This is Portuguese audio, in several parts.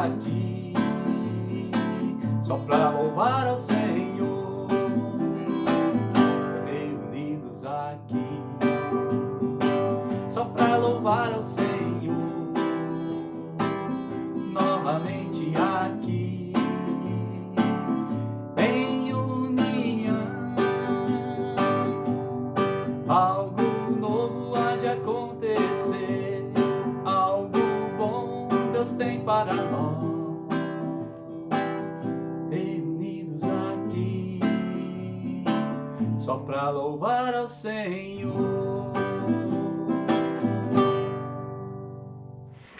aqui só para louvar ao Senhor, reunidos aqui só para louvar ao Senhor, novamente aqui em união. Algo novo há de acontecer, algo bom Deus tem para nós, reunidos aqui só para louvar ao Senhor.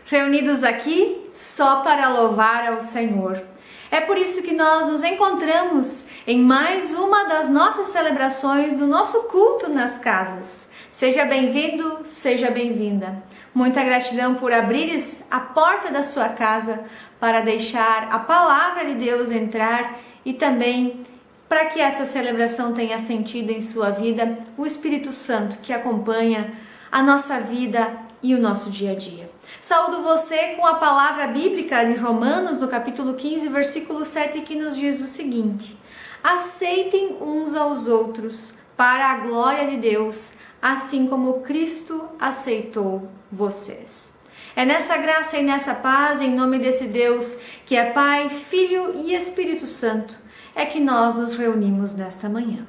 Reunidos aqui só para louvar ao Senhor. É por isso que nós nos encontramos em mais uma das nossas celebrações do nosso culto nas casas. Seja bem-vindo, seja bem-vinda. Muita gratidão por abrires a porta da sua casa para deixar a palavra de Deus entrar e também para que essa celebração tenha sentido em sua vida, o Espírito Santo que acompanha a nossa vida e o nosso dia a dia. Saúdo você com a palavra bíblica de Romanos, no capítulo 15, versículo 7, que nos diz o seguinte: aceitem uns aos outros para a glória de Deus, assim como Cristo aceitou vocês. É nessa graça e nessa paz, em nome desse Deus, que é Pai, Filho e Espírito Santo, é que nós nos reunimos nesta manhã.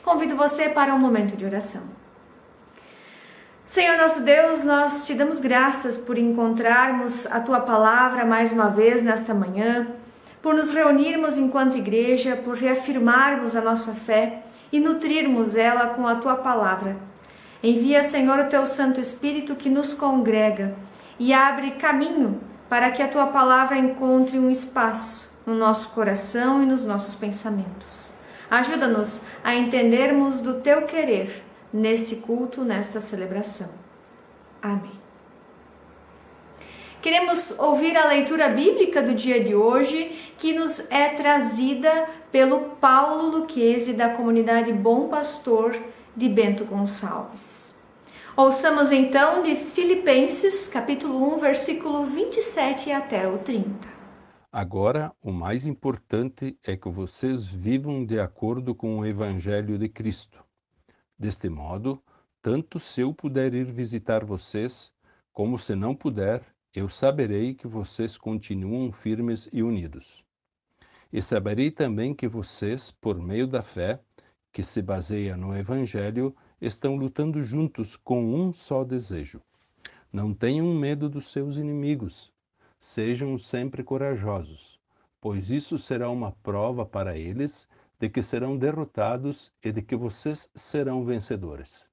Convido você para um momento de oração. Senhor nosso Deus, nós te damos graças por encontrarmos a Tua Palavra mais uma vez nesta manhã, por nos reunirmos enquanto igreja, por reafirmarmos a nossa fé e nutrirmos ela com a Tua Palavra. Envia, Senhor, o Teu Santo Espírito que nos congrega e abre caminho para que a Tua Palavra encontre um espaço no nosso coração e nos nossos pensamentos. Ajuda-nos a entendermos do Teu querer neste culto, nesta celebração. Amém. Queremos ouvir a leitura bíblica do dia de hoje, que nos é trazida pelo Paulo Lucchesi, da comunidade Bom Pastor de Bento Gonçalves. Ouçamos então de Filipenses, capítulo 1, versículo 27 até o 30. Agora, o mais importante é que vocês vivam de acordo com o Evangelho de Cristo. Deste modo, tanto se eu puder ir visitar vocês, como se não puder, eu saberei que vocês continuam firmes e unidos. E saberei também que vocês, por meio da fé, que se baseia no Evangelho, estão lutando juntos com um só desejo. Não tenham medo dos seus inimigos. Sejam sempre corajosos, pois isso será uma prova para eles de que serão derrotados e de que vocês serão vencedores.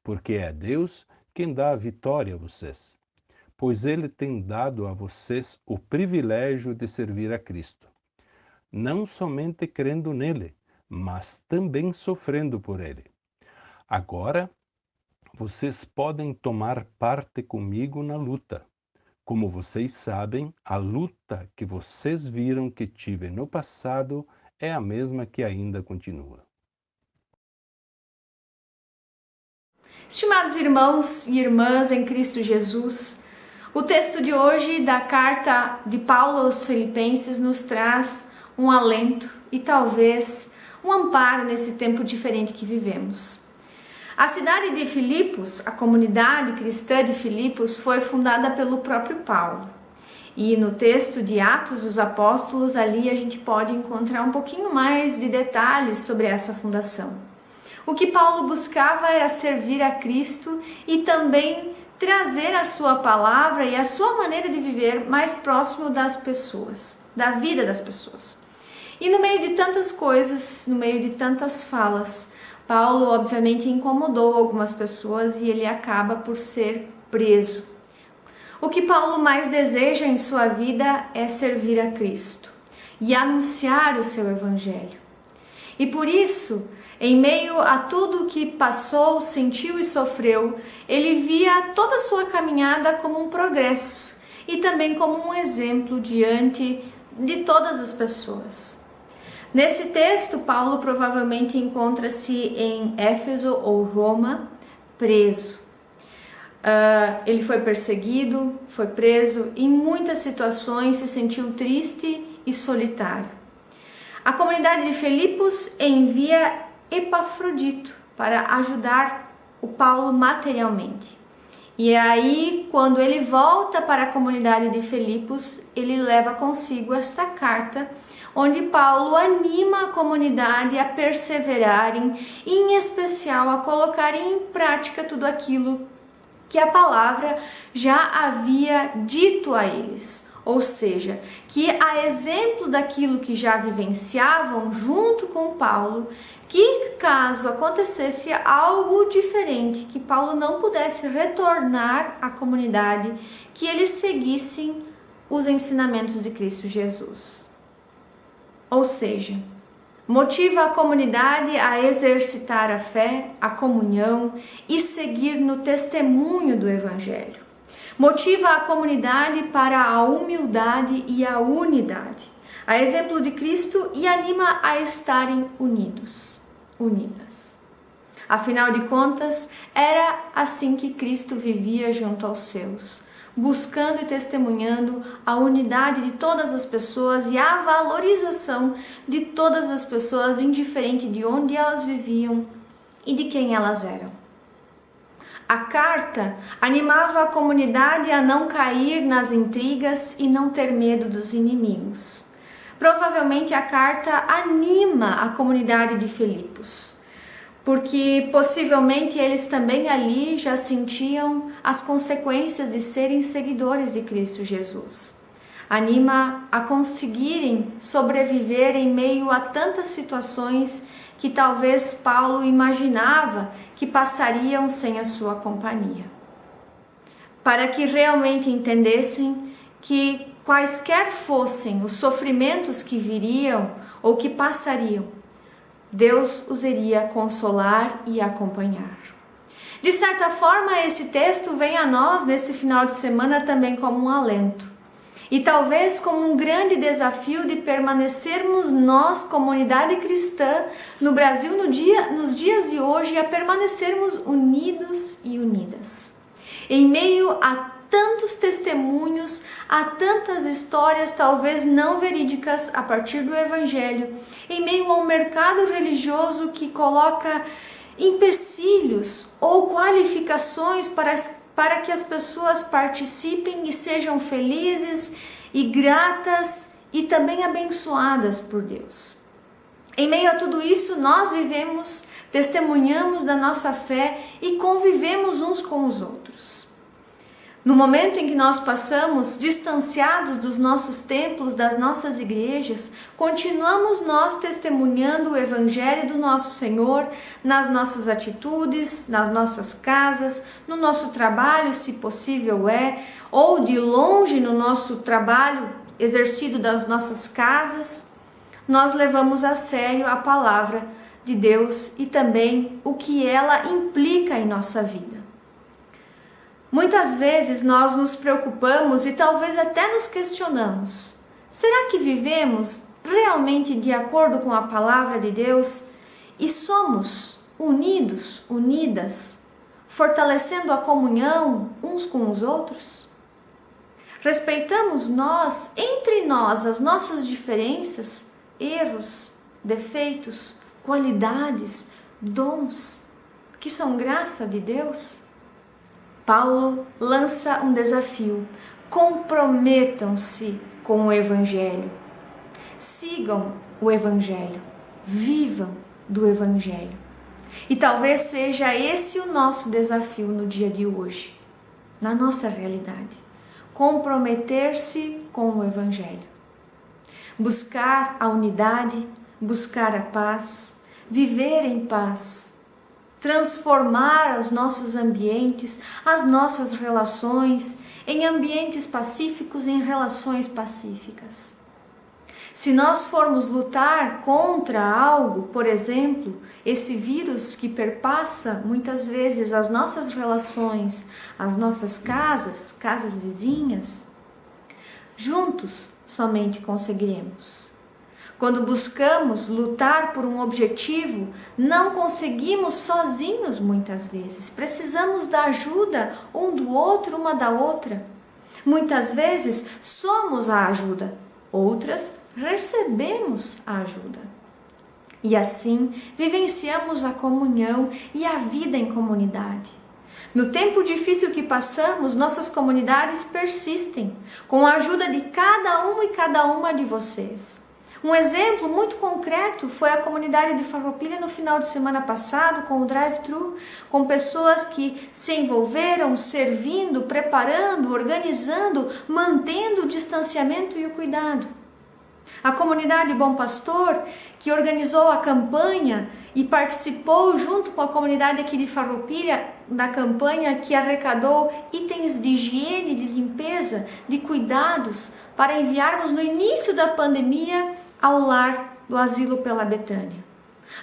Porque é Deus quem dá a vitória a vocês, pois Ele tem dado a vocês o privilégio de servir a Cristo, não somente crendo nele, mas também sofrendo por ele. Agora, vocês podem tomar parte comigo na luta. Como vocês sabem, a luta que vocês viram que tive no passado é a mesma que ainda continua. Estimados irmãos e irmãs em Cristo Jesus, o texto de hoje da carta de Paulo aos Filipenses nos traz um alento e talvez um amparo nesse tempo diferente que vivemos. A cidade de Filipos, a comunidade cristã de Filipos, foi fundada pelo próprio Paulo. E no texto de Atos dos Apóstolos, ali a gente pode encontrar um pouquinho mais de detalhes sobre essa fundação. O que Paulo buscava era servir a Cristo e também trazer a sua palavra e a sua maneira de viver mais próximo das pessoas, da vida das pessoas. E no meio de tantas coisas, no meio de tantas falas, Paulo obviamente incomodou algumas pessoas e ele acaba por ser preso. O que Paulo mais deseja em sua vida é servir a Cristo e anunciar o seu evangelho. E por isso, em meio a tudo que passou, sentiu e sofreu, ele via toda a sua caminhada como um progresso e também como um exemplo diante de todas as pessoas. Nesse texto, Paulo provavelmente encontra-se em Éfeso ou Roma, preso. Ele foi perseguido, foi preso, em muitas situações se sentiu triste e solitário. A comunidade de Filipos envia Epafrodito para ajudar o Paulo materialmente. E aí, quando ele volta para a comunidade de Filipos, ele leva consigo esta carta, onde Paulo anima a comunidade a perseverarem, e em especial a colocarem em prática tudo aquilo que a palavra já havia dito a eles. Ou seja, que a exemplo daquilo que já vivenciavam junto com Paulo, que caso acontecesse algo diferente, que Paulo não pudesse retornar à comunidade, que eles seguissem os ensinamentos de Cristo Jesus. Ou seja, motiva a comunidade a exercitar a fé, a comunhão e seguir no testemunho do Evangelho. Motiva a comunidade para a humildade e a unidade, a exemplo de Cristo, e anima a estarem unidas. Afinal de contas, era assim que Cristo vivia junto aos seus, buscando e testemunhando a unidade de todas as pessoas e a valorização de todas as pessoas, indiferente de onde elas viviam e de quem elas eram. A carta animava a comunidade a não cair nas intrigas e não ter medo dos inimigos. Provavelmente a carta anima a comunidade de Filipos, porque possivelmente eles também ali já sentiam as consequências de serem seguidores de Cristo Jesus. Anima a conseguirem sobreviver em meio a tantas situações que talvez Paulo imaginava que passariam sem a sua companhia. Para que realmente entendessem que quaisquer fossem os sofrimentos que viriam ou que passariam, Deus os iria consolar e acompanhar. De certa forma, esse texto vem a nós nesse final de semana também como um alento. E talvez como um grande desafio de permanecermos nós, comunidade cristã, no Brasil nos dias de hoje, a permanecermos unidos e unidas. Em meio a tantos testemunhos, a tantas histórias talvez não verídicas a partir do Evangelho, em meio a um mercado religioso que coloca empecilhos ou qualificações para que as pessoas participem e sejam felizes e gratas e também abençoadas por Deus. Em meio a tudo isso, nós vivemos, testemunhamos da nossa fé e convivemos uns com os outros. No momento em que nós passamos distanciados dos nossos templos, das nossas igrejas, continuamos nós testemunhando o Evangelho do nosso Senhor nas nossas atitudes, nas nossas casas, no nosso trabalho, se possível ou de longe no nosso trabalho exercido das nossas casas. Nós levamos a sério a palavra de Deus e também o que ela implica em nossa vida. Muitas vezes nós nos preocupamos e talvez até nos questionamos: será que vivemos realmente de acordo com a palavra de Deus e somos unidos, unidas, fortalecendo a comunhão uns com os outros? Respeitamos nós, entre nós, as nossas diferenças, erros, defeitos, qualidades, dons, que são graça de Deus? Paulo lança um desafio: comprometam-se com o Evangelho, sigam o Evangelho, vivam do Evangelho. E talvez seja esse o nosso desafio no dia de hoje, na nossa realidade: comprometer-se com o Evangelho, buscar a unidade, buscar a paz, viver em paz, transformar os nossos ambientes, as nossas relações, em ambientes pacíficos, em relações pacíficas. Se nós formos lutar contra algo, por exemplo, esse vírus que perpassa muitas vezes as nossas relações, as nossas casas vizinhas, juntos somente conseguiremos. Quando buscamos lutar por um objetivo, não conseguimos sozinhos muitas vezes. Precisamos da ajuda um do outro, uma da outra. Muitas vezes somos a ajuda, outras recebemos a ajuda. E assim vivenciamos a comunhão e a vida em comunidade. No tempo difícil que passamos, nossas comunidades persistem, com a ajuda de cada um e cada uma de vocês. Um exemplo muito concreto foi a comunidade de Farroupilha no final de semana passado, com o drive-thru, com pessoas que se envolveram, servindo, preparando, organizando, mantendo o distanciamento e o cuidado. A comunidade Bom Pastor, que organizou a campanha e participou junto com a comunidade aqui de Farroupilha da campanha que arrecadou itens de higiene, de limpeza, de cuidados para enviarmos no início da pandemia ao lar do Asilo pela Betânia.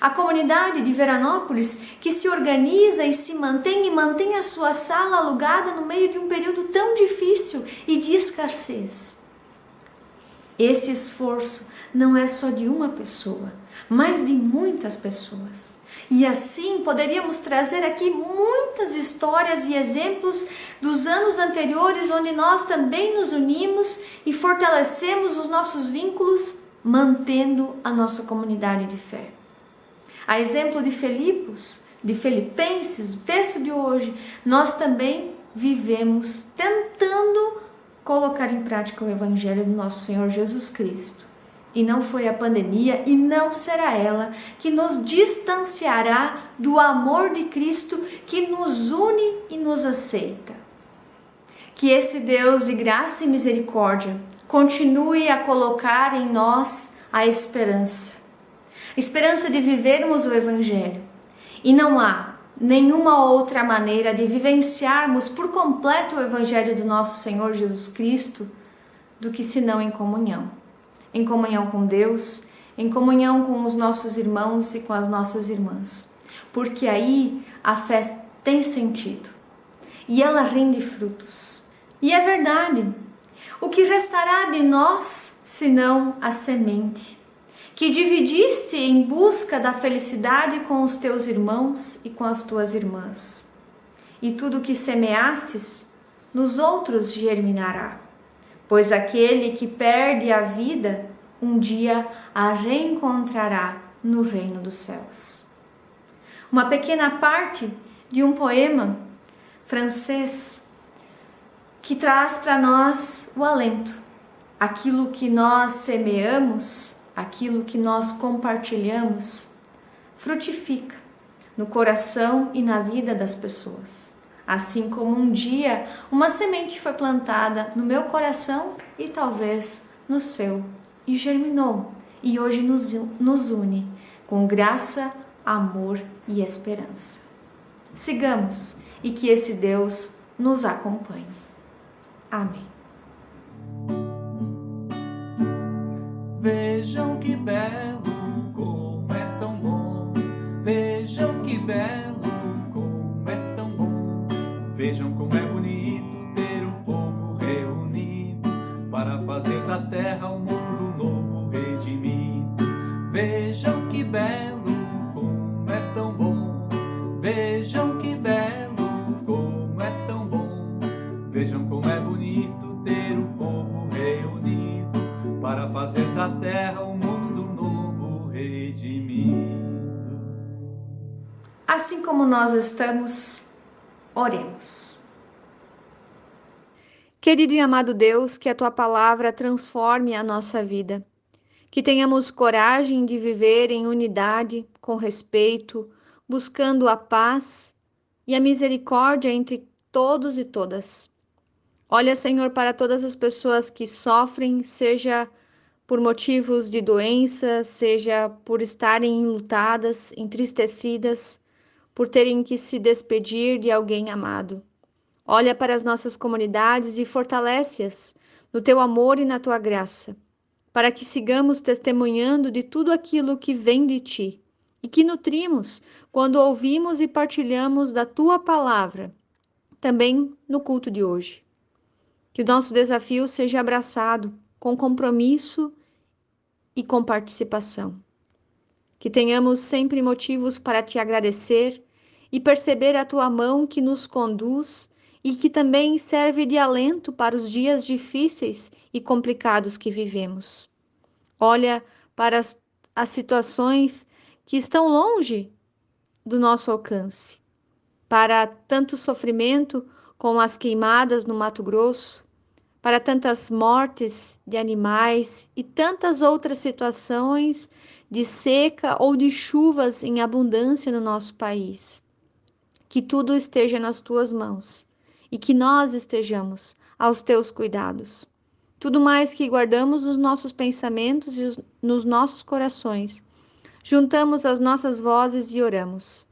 A comunidade de Veranópolis, que se organiza e se mantém a sua sala alugada no meio de um período tão difícil e de escassez. Esse esforço não é só de uma pessoa, mas de muitas pessoas. E assim poderíamos trazer aqui muitas histórias e exemplos dos anos anteriores, onde nós também nos unimos e fortalecemos os nossos vínculos, mantendo a nossa comunidade de fé. A exemplo de Filipos, de Filipenses, do texto de hoje, nós também vivemos tentando colocar em prática o Evangelho do nosso Senhor Jesus Cristo. E não foi a pandemia e não será ela que nos distanciará do amor de Cristo que nos une e nos aceita. Que esse Deus de graça e misericórdia continue a colocar em nós a esperança de vivermos o Evangelho. E não há nenhuma outra maneira de vivenciarmos por completo o Evangelho do nosso Senhor Jesus Cristo do que senão em comunhão com Deus, em comunhão com os nossos irmãos e com as nossas irmãs, porque aí a fé tem sentido e ela rende frutos. E é verdade, o que restará de nós senão a semente que dividiste em busca da felicidade com os teus irmãos e com as tuas irmãs. E tudo que semeastes, nos outros germinará, pois aquele que perde a vida, um dia a reencontrará no reino dos céus. Uma pequena parte de um poema francês que traz para nós o alento. Aquilo que nós semeamos, aquilo que nós compartilhamos, frutifica no coração e na vida das pessoas. Assim como um dia uma semente foi plantada no meu coração e talvez no seu, e germinou, e hoje nos une com graça, amor e esperança. Sigamos e que esse Deus nos acompanhe. Amém. Vejam que belo, como é tão bom. Vejam que belo, como é tão bom. Vejam como é bonito ter um povo reunido para fazer da terra um mundo novo redimido. Vejam que belo, como é tão bom. Vejam que belo, como é tão bom. Vejam como é bonito ter um povo reunido para fazer da terra um mundo novo redimido. Assim como nós estamos, oremos. Querido e amado Deus, que a Tua palavra transforme a nossa vida. Que tenhamos coragem de viver em unidade, com respeito, buscando a paz e a misericórdia entre todos e todas. Olha, Senhor, para todas as pessoas que sofrem, seja por motivos de doença, seja por estarem enlutadas, entristecidas, por terem que se despedir de alguém amado. Olha para as nossas comunidades e fortalece-as no Teu amor e na Tua graça, para que sigamos testemunhando de tudo aquilo que vem de Ti e que nutrimos quando ouvimos e partilhamos da Tua palavra, também no culto de hoje. Que o nosso desafio seja abraçado com compromisso e com participação. Que tenhamos sempre motivos para te agradecer e perceber a tua mão que nos conduz e que também serve de alento para os dias difíceis e complicados que vivemos. Olha para as situações que estão longe do nosso alcance, para tanto sofrimento como as queimadas no Mato Grosso, para tantas mortes de animais e tantas outras situações de seca ou de chuvas em abundância no nosso país. Que tudo esteja nas tuas mãos e que nós estejamos aos teus cuidados. Tudo mais que guardamos nos nossos pensamentos e nos nossos corações, juntamos as nossas vozes e oramos.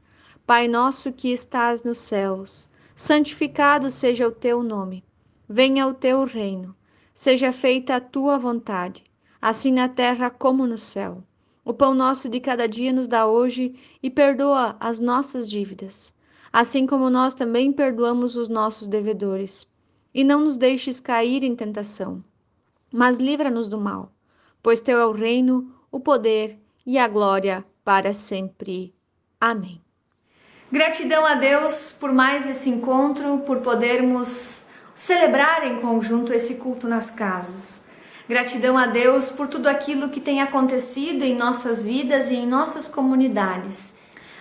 Pai nosso que estás nos céus, santificado seja o teu nome. Venha o teu reino, seja feita a tua vontade, assim na terra como no céu. O pão nosso de cada dia nos dá hoje e perdoa as nossas dívidas, assim como nós também perdoamos os nossos devedores. E não nos deixes cair em tentação, mas livra-nos do mal, pois teu é o reino, o poder e a glória para sempre. Amém. Gratidão a Deus por mais esse encontro, por podermos celebrar em conjunto esse culto nas casas. Gratidão a Deus por tudo aquilo que tem acontecido em nossas vidas e em nossas comunidades.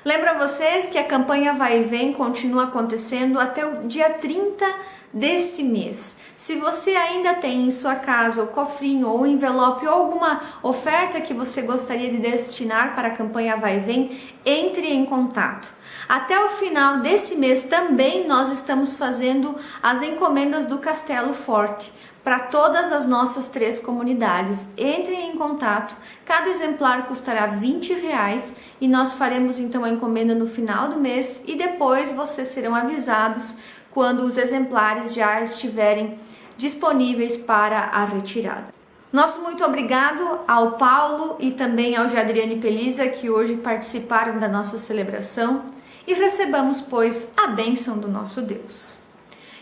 Lembro a vocês que a campanha Vai e Vem continua acontecendo até o dia 30 deste mês. Se você ainda tem em sua casa o cofrinho ou o envelope ou alguma oferta que você gostaria de destinar para a campanha Vai e Vem, entre em contato. Até o final desse mês também nós estamos fazendo as encomendas do Castelo Forte para todas as nossas 3 comunidades. Entrem em contato, cada exemplar custará R$20 e nós faremos então a encomenda no final do mês e depois vocês serão avisados quando os exemplares já estiverem disponíveis para a retirada. Nosso muito obrigado ao Paulo e também ao Jadriane Pelisa que hoje participaram da nossa celebração e recebamos, pois, a bênção do nosso Deus.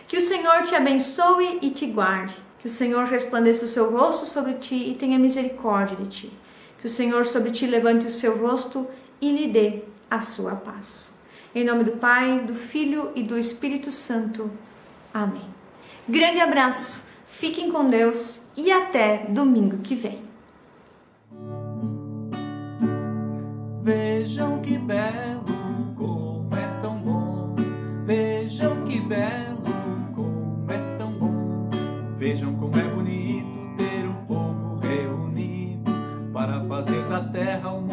Que o Senhor te abençoe e te guarde. Que o Senhor resplandeça o seu rosto sobre ti e tenha misericórdia de ti. Que o Senhor sobre ti levante o seu rosto e lhe dê a sua paz. Em nome do Pai, do Filho e do Espírito Santo. Amém. Grande abraço, fiquem com Deus e até domingo que vem. Vejam que belo, como é tão bom. Vejam que belo, como é tão bom. Vejam como é bonito ter o povo reunido para fazer da terra um